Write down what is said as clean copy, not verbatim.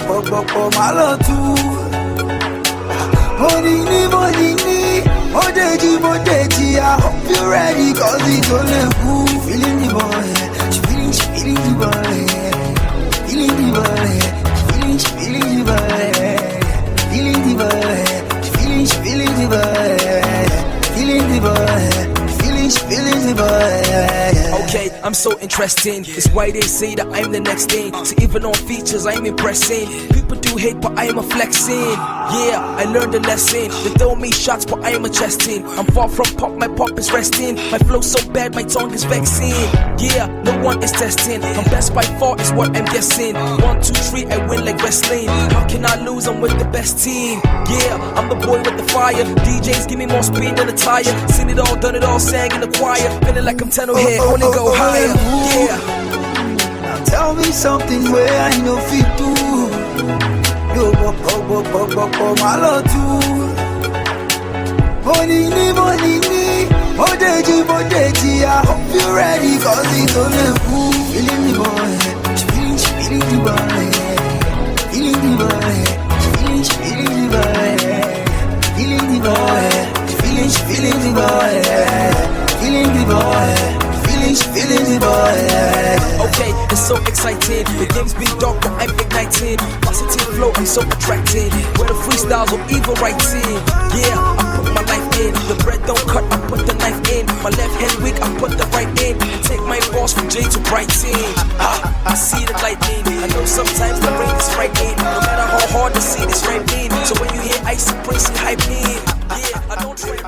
malotu. Monini, Modeji, I hope you're ready, cause it's only cool. Feeling the boy, she feeling the boy. Feeling the boy, she feeling the boy. Feeling the boy, she feeling the boy. Feeling the boy, she feeling the boy. Okay, I'm so interesting. It's why they say that I'm the next thing. So even on features, I'm impressing. People do hate, but I'm a flexing. Yeah, I learned a lesson. They throw me shots, but I'm a chesting. I'm far from pop, my pop is resting. My flow so bad, my tongue is vexing. Yeah, no one is testing. I'm best by far, is what I'm guessing. 1, 2, 3, I win like wrestling. How can I lose? I'm with the best team. Yeah, I'm the boy with the fire. DJs give me more speed than a tire. Seen it all, done it all, sang in the choir. Feeling like I'm 10 here, only go higher. Yeah. Now tell me something where I know fit do. Yo, malotu. Monini, Modeji, I hope you're ready, cause it's only cool. Feeling the boy, she feeling the boy. Feeling the boy, she feeling the boy. Feeling the boy, she feeling the boy. Feeling the boy. Feeling the boy. Okay, it's so exciting. The game's been dark, but I'm igniting. Positive flow, I'm so attracted. Whether freestyles or even writing. Yeah, I put my life in. The bread don't cut, I put the knife in. My left hand weak, I put the right in. And take my boss from J to Brighton. I see the lightning. I know sometimes the rain is frightening. No matter how hard the scene is raining. So when you hear Icy Prince hype in, yeah, I don't try.